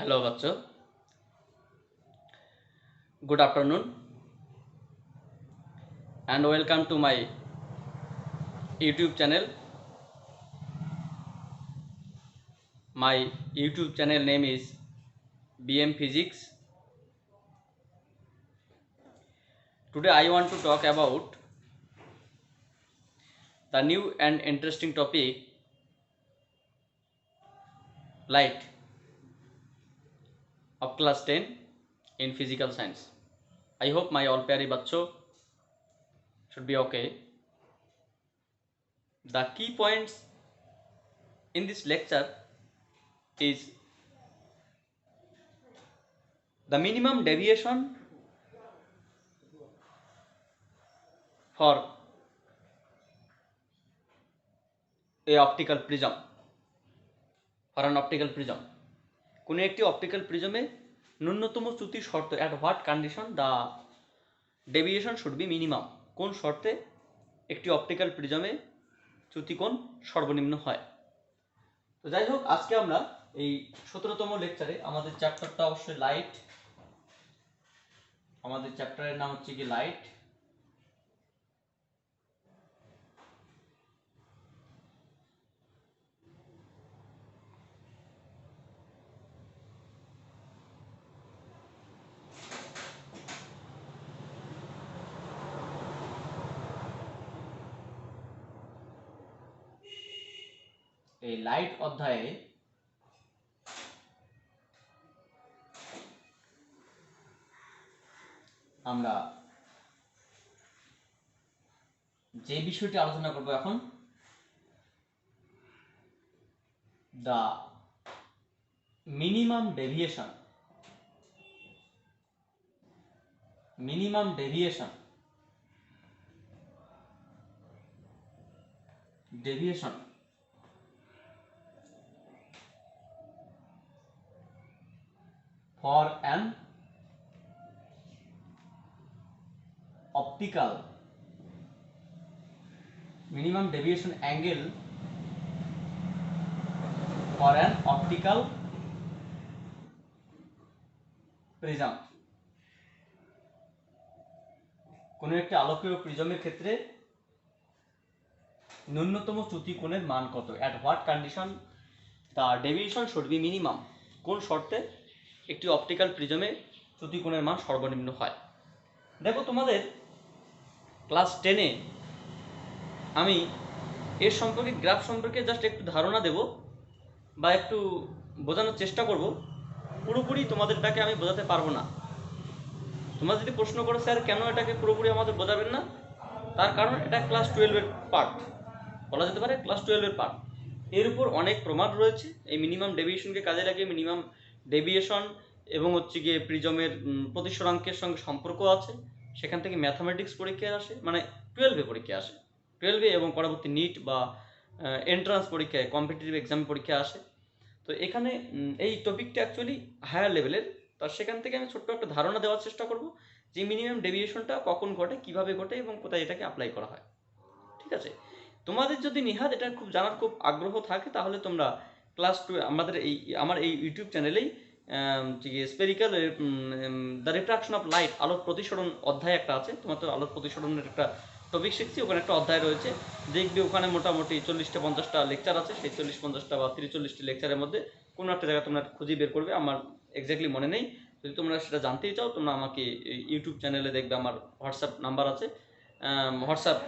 Hello बच्चों, good afternoon and welcome to my YouTube channel. My YouTube channel name is BM Physics. Today I want to talk about the new and interesting topic light of class 10 in physical science. I hope my all प्यारे बच्चों should be okay. The key points in this lecture is the minimum deviation for a optical prism. For an optical prism, কোনো একটি optical প্রিজমে ন্যূনতম চ্যুতি শর্ত at what condition the deviation should be minimum, কোন শর্তে একটি optical প্রিজমে চ্যুতিকোণ সর্বনিম্ন হয়। তো যাই হোক, আজকে আমরা এই 17তম লেকচারে আমাদের চ্যাপ্টারটা অবশ্যই লাইট, আমাদের চ্যাপ্টারের নাম হচ্ছে কি লাইট। এই লাইট অধ্যায়ে আমরা যে বিষয়টি আলোচনা করব এখন, the minimum deviation for an optical minimum deviation angle for an optical prism. কোনো একটি আলোকীয় প্রিজমের ক্ষেত্রে ন্যূনতম চ্যুতি কোণের মান কত, at what condition the deviation should be minimum, কোন শর্তে একটি অপটিক্যাল প্রিজমে চ্যুতি কোণের মান সর্বনিম্ন হয়। দেখো, তোমাদের ক্লাস 10-এ আমি এর সম্পর্কে গ্রাফ সম্পর্কে জাস্ট একটু ধারণা দেব বা একটু বোঝানোর চেষ্টা করব। পুরোপুরি তোমাদেরটাকে আমি বোঝাতে পারবো না। তোমরা যদি প্রশ্ন করো স্যার কেন এটাকে পুরোপুরি আমাদের বোঝাবেন না, তার কারণ এটা ক্লাস 12-এর পার্ট, বলা যেতে পারে ক্লাস 12-এর পার্ট। এর উপর অনেক প্রমাণ রয়েছে। এই মিনিমাম ডেভিয়েশনকে কাজে লাগিয়ে মিনিমাম ডেভিয়েশন এবং হচ্ছে গিয়ে প্রিজমের প্রতিসরাঙ্কের সঙ্গে সম্পর্ক আছে। সেখান থেকে ম্যাথামেটিক্স পরীক্ষায় আসে, মানে 12-এ পরীক্ষায় আসে, 12-এ এবং পরবর্তী নিট বা এন্ট্রান্স পরীক্ষায়, কম্পিটিটিভ এক্সাম পরীক্ষায় আসে। তো এখানে এই টপিকটা অ্যাকচুয়ালি হায়ার লেভেলের। তো সেখান থেকে আমি ছোট্ট একটা ধারণা দেওয়ার চেষ্টা করব যে মিনিমাম ডেভিয়েশনটা কখন ঘটে, কিভাবে ঘটে এবং কোথায় এটাকে অ্যাপ্লাই করা হয়। ঠিক আছে, তোমাদের যদি নিহাত এটা খুব জানার খুব আগ্রহ থাকে তাহলে তোমরা ক্লাস 2 আমার এই ইউটিউব চ্যানেলেই spherical the refraction of light, আলোক প্রতিসরণ অধ্যায় একটা আছে। তোমার তো আলোক প্রতিসরণের একটা টপিক শিখছি, ওখানে একটা অধ্যায় রয়েছে। দেখবে ওখানে মোটামুটি 40-50টা লেকচার আছে। সেই 40-50টা বা 30-40টি লেকচারের মধ্যে কোনো একটা জায়গা তোমরা খুঁজে বের করবে, আমার এক্স্যাক্টলি মনে নেই। যদি তোমরা সেটা জানতেই চাও, তোমরা আমাকে ইউটিউব চ্যানেলে দেখবে আমার হোয়াটসঅ্যাপ নাম্বার আছে, হোয়াটসঅ্যাপ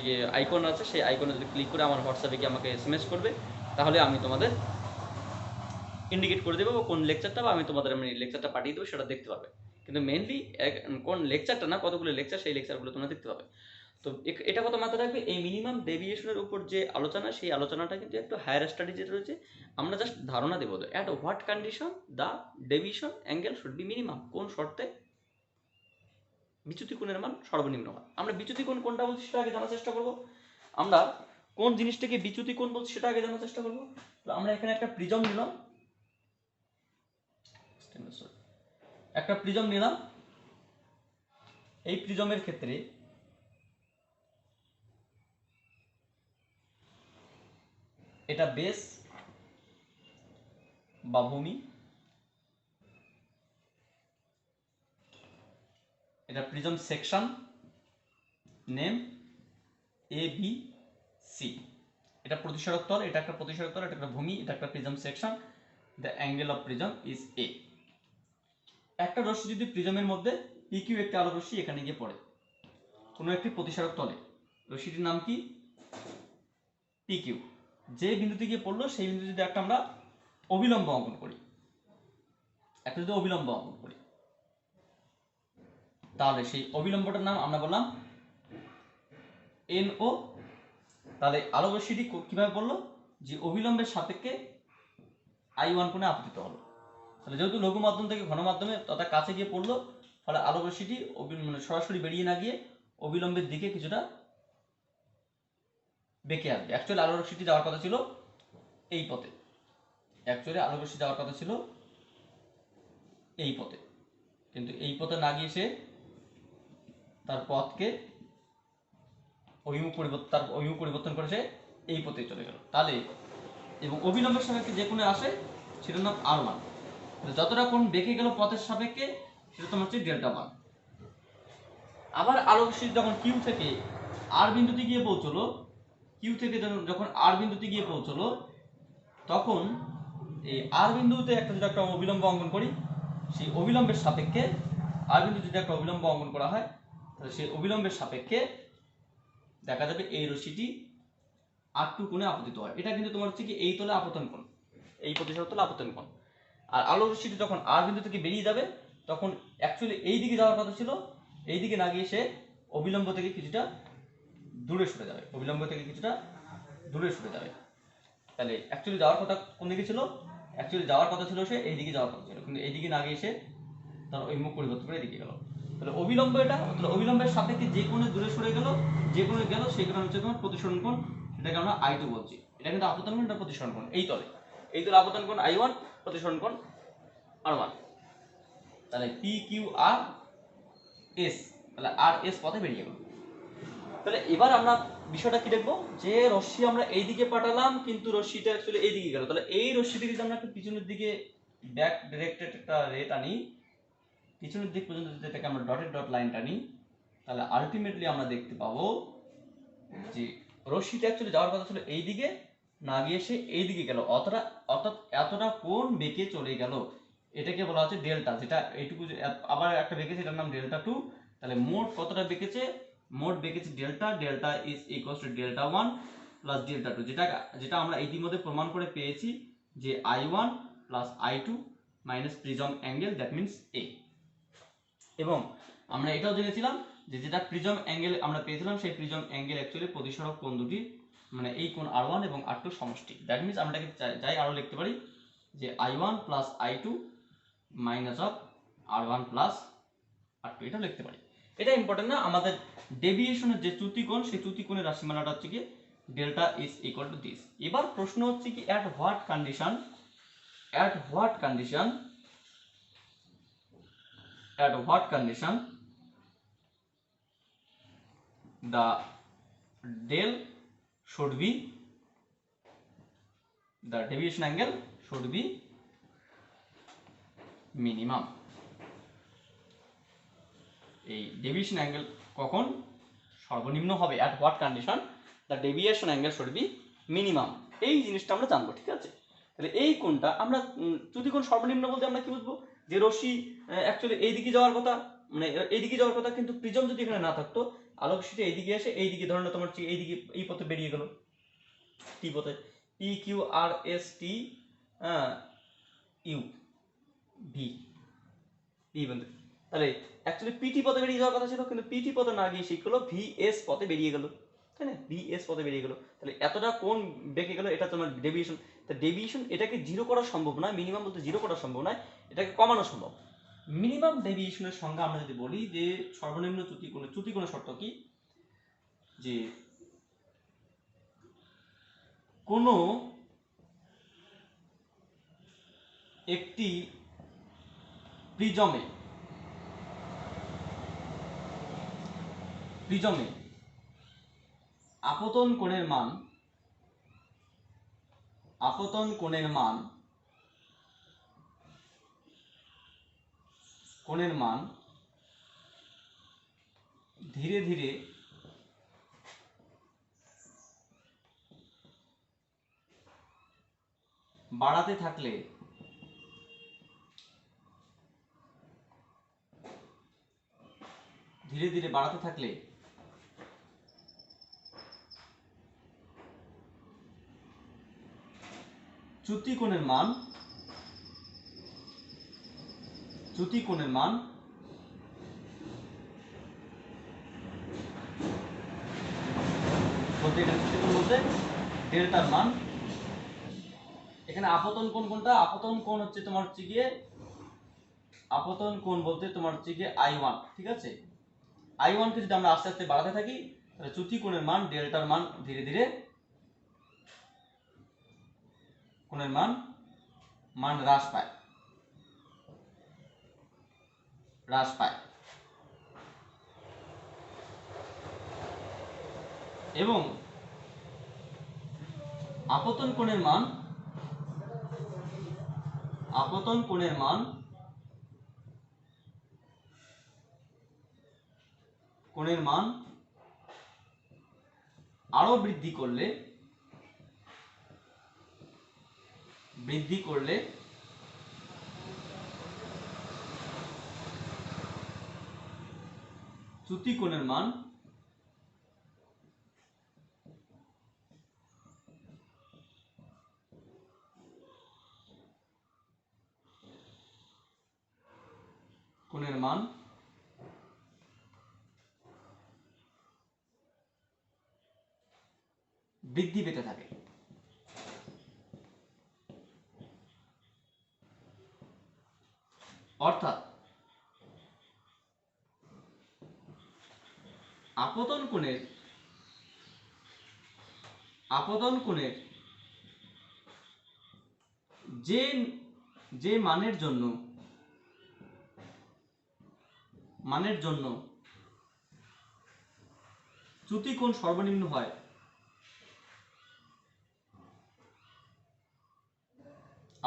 যে আইকন আছে, সেই আইকনে যদি ক্লিক করে আমার হোয়াটসঅ্যাপে গিয়ে আমাকে এসএমএস করবে, তাহলে আমি তোমাদের ইন্ডিকেট করে দেবো কোন লেকচারটা, বা আমি তোমাদের লেকচারটা পাঠিয়ে দেবো, সেটা দেখতে পাবে। কিন্তু মেনলি কোন লেকচারটা না, কতগুলো লেকচার, সেই লেকচারগুলো তোমরা দেখতে পাবে। তো এটা কথা মাথায় রাখবে, এই মিনিমাম ডেভিয়েশনের উপর যে আলোচনা, সেই আলোচনাটা কিন্তু একটু হায়ার স্টাডি যেটা রয়েছে, আমরা জাস্ট ধারণা দেবো at what condition the deviation angle should be minimum, কোন শর্তে বিচ্যুতি কোণের মান সর্বনিম্ন হয়। আমরা বিচ্যুতি কোণ কোনটা বলছি সেটা আগে জানার চেষ্টা করবো। আমরা কোন জিনিসটাকে বিচ্যুতি কোণ বলছি সেটা আগে জানার চেষ্টা করবো। তো আমরা এখানে একটা প্রিজম নিলাম, এই প্রিজমের ক্ষেত্রে এটা বেস বা ভূমি, এটা prism section name A B C, এটা প্রতিসরক তল, এটা একটা প্রতিসরক তল, এটা একটা ভূমি, এটা একটা prism section, the angle of prism is a. একটা রশ্মি যদি প্রিজমের মধ্যে পি কিউ একটি আলোক রশ্মি এখানে গিয়ে পড়ে কোনো একটি প্রতিসরক তলে, রশ্মিটির নাম কি পি কিউ, যে বিন্দুতে গিয়ে পড়লো সেই বিন্দুতে যদি একটা আমরা অবিলম্ব অঙ্কন করি, একটা যদি অবিলম্ব অঙ্কন করি, তাহলে সেই অবিলম্বটার নাম আমরা বললাম এন ও। তাহলে আলোক রশ্মিটি কিভাবে পড়লো, যে অবিলম্বের সাপেক্ষে I1 কোণে আপতিত হলো। তাহলে যেহেতু লঘু মাধ্যম থেকে ঘন মাধ্যমে তথা কাছে গিয়ে পড়লো, ফলে আলোক রশ্মিটি মানে সরাসরি বেরিয়ে না গিয়ে অবিলম্বের দিকে কিছুটা বেঁকে আসবে। অ্যাকচুয়ালি আলোক রশ্মিটি যাওয়ার কথা ছিল এই পথে, অ্যাকচুয়ালি আলোক রশ্মি যাওয়ার কথা ছিল এই পথে, কিন্তু এই পথে না গিয়ে সে তার পথকে তার অভিমুখ পরিবর্তন করে সে এই পথে চলে গেল। তাহলে এবং অবিলম্বের সাপেক্ষে যে কোণে আসে সেটার নাম R1, যতটা কোণ বেঁকে গেল পথের সাপেক্ষে সেটা তোমার হচ্ছে ডেল্টা 1। আবার আলোক রশ্মি যখন কিউ থেকে আর বিন্দুতে গিয়ে পৌঁছলো, কিউ থেকে যখন আর বিন্দুতে গিয়ে পৌঁছলো, তখন এই আর বিন্দুতে যদি একটা অবিলম্ব অঙ্কন করি, সেই অবিলম্বের সাপেক্ষে আর বিন্দুতে যদি একটা অবিলম্ব অঙ্কন করা হয়, তাহলে সেই অবিলম্বের সাপেক্ষে দেখা যাবে এই রশ্মিটি R2 কোণে আপতিত হয়। এটা কিন্তু তোমার হচ্ছে কি এই তলে আপতন কোণ, এই প্রতিসরক তলে আপতন কোণ। আর আলোক রশ্মিটি যখন আর বিন্দু থেকে বেরিয়ে যাবে, তখন অ্যাকচুয়ালি এই দিকে যাওয়ার কথা ছিল, এই দিকে না গিয়ে সে অবিলম্ব থেকে কিছুটা দূরে সরে যাবে, অবিলম্ব থেকে কিছুটা দূরে সরে যাবে। তাহলে অ্যাকচুয়ালি যাওয়ার কথা কোন দিকে ছিল, অ্যাকচুয়ালি যাওয়ার কথা ছিল সে এই দিকে যাওয়ার কথা ছিল, কিন্তু এই দিকে না গিয়ে সে তার ওই মুখ পরিবর্তন করে এদিকে গেল। তাহলে অবিলম্ব এটা, তাহলে অবিলম্বের সাপেক্ষে যে কোণে দূরে সরে গেল, যে কোণে গেল সেই কোণ হচ্ছে তোমার প্রতিসরণ কোণ, সেটাকে আমরা I2 বলছি। এটা কিন্তু আপতন কোণ, এটা প্রতিসরণ কোণ। এই তলে আপতন কোণ I1, প্রতিসরণ কোণ R1। তাহলে পি কিউ আর এস, তাহলে আর এস পথে বেরিয়ে গেল। তাহলে এবার আমরা বিষয়টা কি দেখবো, যে রশ্মি আমরা এইদিকে পাঠালাম কিন্তু রশ্মিটা অ্যাকচুয়ালি এইদিকে গেল। তাহলে এই রশ্মিটিকে যদি আমরা একটু পিছনের দিকে ব্যাক ডিরেক্টেড একটা রে টানি, পিছনের দিক পর্যন্ত যদি এটাকে আমরা ডটেড ডট লাইন টানি, তাহলে আলটিমেটলি আমরা দেখতে পাবো যে রশ্মিটা অ্যাকচুয়ালি যাওয়ার কথা ছিল এই দিকে, না গিয়ে সে এই দিকে গেল, অর্থাৎ এতটা কোণ বেঁকে চলে গেল। এটাকে বলা হচ্ছে ডেল্টা, যেটা এইটুকু আবার একটা বেঁকেছে, এটার নাম ডেল্টা 2। তাহলে মোট কতটা বেঁকেছে, মোট বেঁকেছে delta is equals to delta 1 plus delta 2, যেটা আমরা ইতিমধ্যে প্রমাণ করে পেয়েছি যে I1 plus I2 minus prism angle, that means A। এবং আমরা এটাও জেনেছিলাম যে যেটা প্রিজম অ্যাঙ্গেল আমরা পেয়েছিলাম, সেই প্রিজম অ্যাঙ্গেল অ্যাকচুয়ালি প্রতিসরক কোণ দুটি, মানে এই কোণ R1 এবং R2 সমষ্টি। দ্যাট মিনস আমরা এটাকে যাই আরও লিখতে পারি যে I1 plus I2 minus of R1 plus R2, এটা লিখতে পারি। এটা ইম্পর্টেন্ট না, আমাদের ডেভিয়েশনের যে চ্যুতি কোণ, সেই চ্যুতি কোণের রাশিমালাটা হচ্ছে কি delta is equal to this. এবার প্রশ্ন হচ্ছে কি at what condition the del should be, the deviation angle should be minimum। এই ডেভিয়েশন অ্যাঙ্গেল কখন সর্বনিম্ন হবে, at what condition the deviation angle should be minimum, এই জিনিসটা আমরা জানবো। ঠিক আছে, তাহলে এই কোণটা আমরা যদি কোণ সর্বনিম্ন বলতে আমরা কি বুঝবো, যে রশ্মি অ্যাকচুয়ালি এইদিকে যাওয়ার কথা, মানে এইদিকে যাওয়ার কথা, কিন্তু প্রিজম যদি এখানে না থাকতো, আলোক রশ্মিটা এইদিকে এসে এইদিকে ধরো তোমার এইদিকে এই পথে বেরিয়ে গেল, টি পথে, P Q R S T U V বন্ধু। তাহলে অ্যাকচুয়ালি পিটি পথে বেরিয়ে যাওয়ার কথা ছিল, কিন্তু পিটি পথে না গিয়ে সেই হলো ভিএস পথে বেরিয়ে গেল, তাই না, ভিএস পথে বেরিয়ে গেল। তাহলে এতটা কোণ বেঁকে গেল, এটা তোমার ডেভিয়েশন। তা ডেভিয়েশন এটাকে জিরো করা সম্ভব নয়, মিনিমাম বলতে জিরো করা সম্ভব নয়, এটাকে কমানো সম্ভব। মিনিমাম ডেভিয়েশনের সংজ্ঞা আমরা যদি বলি, যে সর্বনিম্ন চ্যুতি কোণের শর্ত কি, যে কোনো একটি প্রিজমে আপতন কোণের মান ধীরে ধীরে বাড়াতে থাকলে ধীরে ধীরে বাড়াতে থাকলে চ্যুতিকোণের মান বলতে এখানে চ্যুতিকোণ বলতে ডেল্টার মান, এখানে আপতন কোণ কোনটা? আপতন কোণ হচ্ছে তোমার হচ্ছে গিয়ে আপতন কোণ বলতে তোমার হচ্ছে গিয়ে I1, ঠিক আছে? I1 কে যদি আমরা আস্তে আস্তে বাড়াতে থাকি তাহলে চ্যুতিকোণের মান ডেল্টার মান ধীরে ধীরে কোণের মান হ্রাস পায় এবং আপতন কোণের মান আরো বৃদ্ধি করলে চ্যুতিকোণের মান বৃদ্ধি পেতে থাকে। অর্থাৎ আপতন কোণের যে মানের জন্য চ্যুতিকোণ সর্বনিম্ন হয়,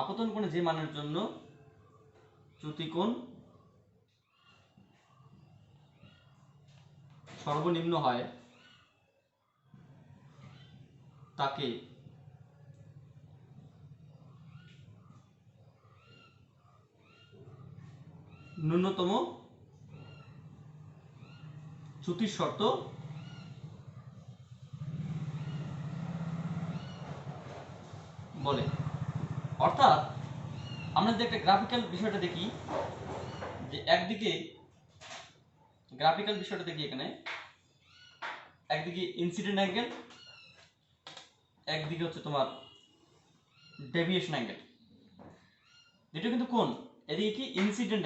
আপতন কোণে যে মানের জন্য চ্যুতিকোণ সর্বনিম্ন হয় তাকে ন্যূনতম চ্যুতির শর্ত বলে। অর্থাৎ আমরা যদি একটা গ্রাফিক্যাল বিষয়টা দেখি, যে একদিকে এখানে একদিকে ইনসিডেন্ট অ্যাঙ্গেল, একদিকে হচ্ছে তোমার ডেভিয়েশন অ্যাঙ্গেল, যেটা কিন্তু কোণ, এদিকে কি ইনসিডেন্ট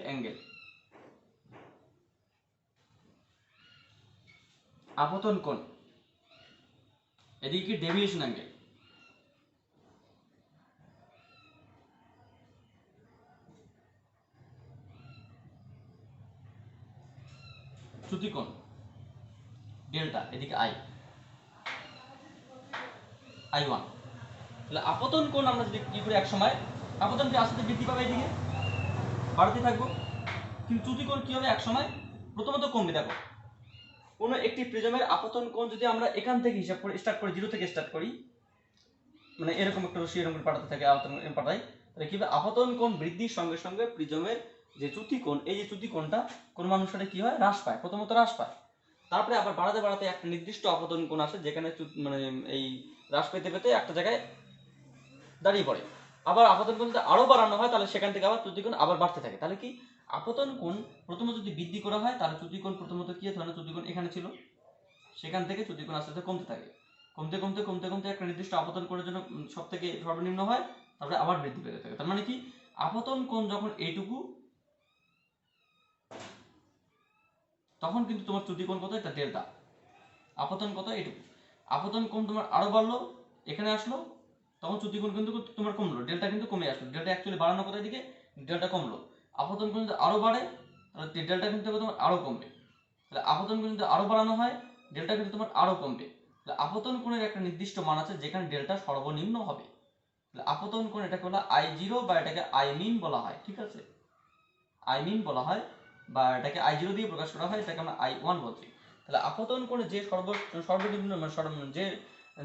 অ্যাঙ্গেল, আপতন কোণ, এদিকে কি ডেভিয়েশন অ্যাঙ্গেল। চ্যুতিকোণ ডেল্টা, এদিকে I1, তাহলে আপতন কোণ আমরা যদি কি করে এক সময় আপতন কি আস্তে বৃদ্ধি পাবে, এদিকে বাড়তে থাকবো, কিন্তু চ্যুতিকোণ কি হবে এক সময় প্রথমত কমবে। দেখো কোনো একটি প্রিজমের আপতন কোণ যদি আমরা এখান থেকে হিসাব করে স্টার্ট করি, জিরো থেকে স্টার্ট করি, মানে এরকম একটা রশ্মি এরকম পাঠাতে থাকে, পাঠাই, তাহলে কি হবে আপতন কোণ বৃদ্ধির সঙ্গে সঙ্গে প্রিজমের যে চ্যুতিকোণ, এই যে চ্যুতিকোণটা ক্রমানুসারে কি হয় হ্রাস পায়, প্রথমত হ্রাস পায়, তারপরে আবার বাড়াতে একটা নির্দিষ্ট আপতন কোণ আসে যেখানে মানে এই হ্রাস পেতে পেতে একটা জায়গায় দাঁড়িয়ে পড়ে। আবার আপতন কোণ যদি আরো বাড়ানো হয় তাহলে সেখান থেকে আবার চ্যুতিকোণ আবার বাড়তে থাকে। তাহলে কি আপতন কোণ প্রথমত যদি বৃদ্ধি করা হয় তাহলে চ্যুতিকোণ প্রথমত কি ধরনের চ্যুতিকোণ এখানে ছিল, সেখান থেকে চ্যুতিকোণ আস্তে আস্তে কমতে থাকে, কমতে একটা নির্দিষ্ট আপতন কোণের জন্য সব থেকে সর্বনিম্ন হয়, তারপরে আবার বৃদ্ধি পেতে থাকে। তার মানে কি আপতন কোণ যখন এইটুকু, তখন কিন্তু তোমার চ্যুতিকোণ কত, এটা ডেল্টা, আপতন কত এইটুকু, আপতন কোণ তোমার আরো বাড়লো, এখানে আসলো, তখন চ্যুতিকোণ কিন্তু তোমার কমলো, ডেল্টা কিন্তু কমে আসলো, ডেল্টা অ্যাকচুয়ালি বাড়ানো কোথায় দিকে, ডেল্টা কমলো। আপতন কোণ যদি আরো বাড়ে তাহলে ডেল্টা কিন্তু তোমার আরো কমবে, তাহলে আপতন কোণ যদি আরো বাড়ানো হয় ডেল্টা কিন্তু তোমার আরো কমবে। তাহলে আপতন কোণের একটা নির্দিষ্ট মান আছে যেখানে ডেল্টা সর্বনিম্ন হবে। তাহলে আপতন কোণ এটাকে বলা I0 বা এটাকে I min বলা হয়, ঠিক আছে, I min বলা হয়, বা এটাকে I0 দিয়ে প্রকাশ করা হয়, এটাকে আমরা I1 বলছি। তাহলে আপতন কোণে যে সর্বনিম্ন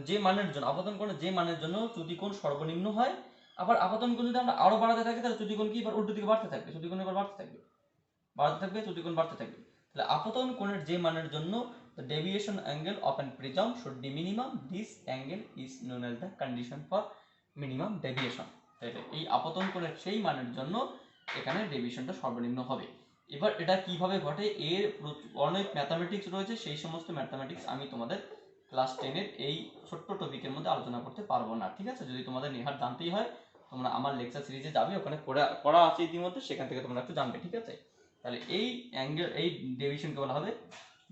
যে মানের জন্য আপতন কোণে যে মানের জন্য চ্যুতিকোণ সর্বনিম্ন হয়, আবার আপতন কোণ যদি আমরা আরো বাড়াতে থাকি তাহলে চ্যুতিকোণ কি এবার উল্টো দিকে বাড়তে থাকবে, চ্যুতিকোণ এবার বাড়তে থাকবে, চ্যুতিকোণ বাড়তে থাকবে। তাহলে আপতন কোণের যে মানের জন্য the deviation angle of an prism should be minimum, this angle is known as the condition for minimum deviation। তাহলে এই আপতন কোণের সেই মানের জন্য এখানে ডেভিয়েশনটা সর্বনিম্ন হবে। এবার এটা কিভাবে ঘটে, এর অনেক ম্যাথামেটিক্স রয়েছে, সেই সমস্ত ম্যাথামেটিক্স আমি তোমাদের ক্লাস 10-এর এই ছোট্ট টপিকের মধ্যে আলোচনা করতে পারবো না, ঠিক আছে। যদি তোমাদের নেহাত জানতেই হয় তোমরা আমার লেকচার সিরিজে যাবে, ওখানে পড়া আছে ইতিমধ্যে, সেখান থেকে তোমরা একটু জানবে, ঠিক আছে। তাহলে এই অ্যাঙ্গেল এই ডেভিয়েশনকে বলা হবে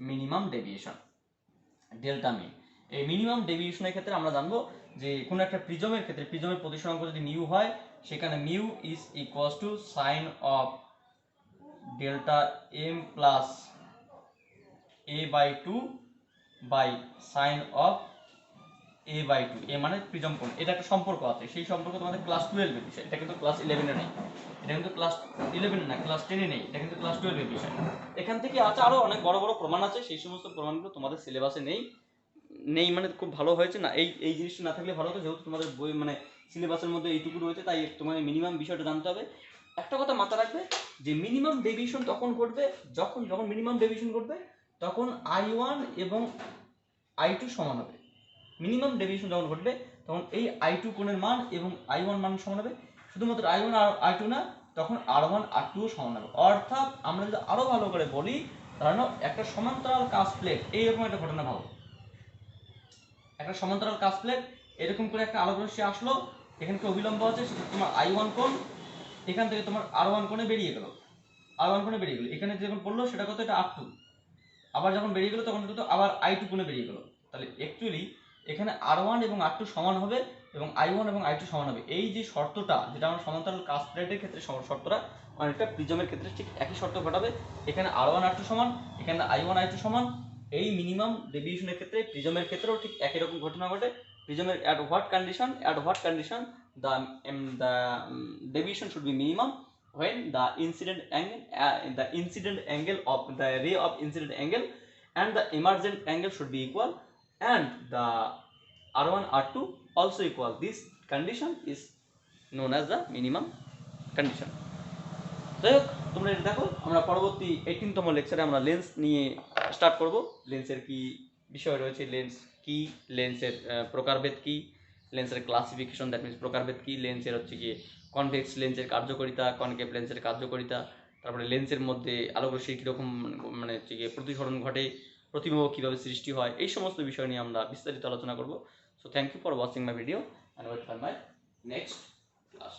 মিনিমাম ডেভিয়েশন, ডেল্টা মিন। এই মিনিমাম ডেভিয়েশনের ক্ষেত্রে আমরা জানবো যে কোনো একটা প্রিজমের ক্ষেত্রে প্রিজমের প্রতিসরাঙ্ক যদি মিউ হয়, সেখানে mu is equals to sine of delta M plus a/2 by sine of a/2। A মানে প্রিজম কোণ, এটা একটা সম্পর্ক আছে, সেই সম্পর্ক তোমাদের ক্লাস 12 এর বিষয়, এটা কিন্তু ক্লাস 11 এ নেই, এটা কিন্তু ক্লাস 11 না, ক্লাস 10 এ নেই, এটা কিন্তু ক্লাস 12 এর বিষয়। এখান থেকে আছে আরো অনেক বড় বড় প্রমাণ আছে, সেই সমস্ত প্রমাণগুলো তোমাদের সিলেবাসে নেই মানে খুব ভালো হয়েছে না, এই জিনিসটা না থাকলে ভালো হতো, যেহেতু তোমাদের বই মানে সিলেবাসের মধ্যে এইটুকু রয়েছে, তাই তোমার মিনিমাম বিষয়টা জানতে হবে। একটা কথা মাথায় রাখবে যে মিনিমাম ডেভিয়েশন তখন ঘটবে যখন মিনিমাম ডেভিয়েশন ঘটবে তখন I1 এবং I2 সমান হবে। মিনিমাম ডেভিয়েশন যখন ঘটবে তখন এই I2 কোণের মান এবং I1 মান সমান হবে। শুধুমাত্র I1 আর I2 না, তখন R1 R2 ও সমান হবে। অর্থাৎ আমরা যদি আরো ভালো করে বলি, ধরো একটা সমান্তরাল কাচ প্লেট, এইরকম একটা ঘটনা ভাবো, একটা সমান্তরাল কাচ প্লেট, এরকম করে একটা আলোক রশ্মি আসলো, এখানে কি অবিলম্ব আছে, সেটা তোমার I1 কোণ, এখান থেকে তোমার R1 কোণে বেরিয়ে গেল, এখানে যখন পড়লো সেটা কত, এটা R2, আবার যখন বেরিয়ে গেল তখন কত, আবার I2 কোণে বেরিয়ে গেল। তাহলে অ্যাকচুয়ালি এখানে R1 এবং R2 সমান হবে এবং I1 এবং I2 সমান হবে। এই যে শর্তটা, যেটা আমরা সমান্তরাল কাচ প্লেটের ক্ষেত্রে শর্তটা অনেকটা প্রিজমের ক্ষেত্রে ঠিক একই শর্ত ঘটাবে। এখানে R1 R2 সমান, এখানে I1 I2 সমান। এই মিনিমাম ডেভিয়েশনের ক্ষেত্রে প্রিজমের ক্ষেত্রেও ঠিক একই রকম ঘটনা ঘটে। প্রিজমের at what condition the deviation should be minimum, when the incident angle of the ray of incident angle and the emergent angle should be equal and the R1 R2 also equal. This condition is known as the minimum condition. যাই হোক, তোমরা এটা দেখো, আমরা পরবর্তী 18তম লেকচারে আমরা lens নিয়ে স্টার্ট করব। লেন্সের কি বিষয় রয়েছে, লেন্স কি, লেন্সের প্রকারভেদ কি, লেন্সের ক্লাসিফিকেশন, দ্যাট মিনস প্রকারভেদ কি, লেন্সের হচ্ছে কি কনভেক্স লেন্সের কার্যকারিতা, কনকেভ লেন্সের কার্যকারিতা, তারপরে লেন্সের মধ্যে আলোকরশ্মির কীরকম মানে হচ্ছে গিয়ে প্রতিসরণ ঘটে, প্রতিবিম্ব কীভাবে সৃষ্টি হয়, এই সমস্ত বিষয় নিয়ে আমরা বিস্তারিত আলোচনা করব। So thank you for watching my video and wait for my next class.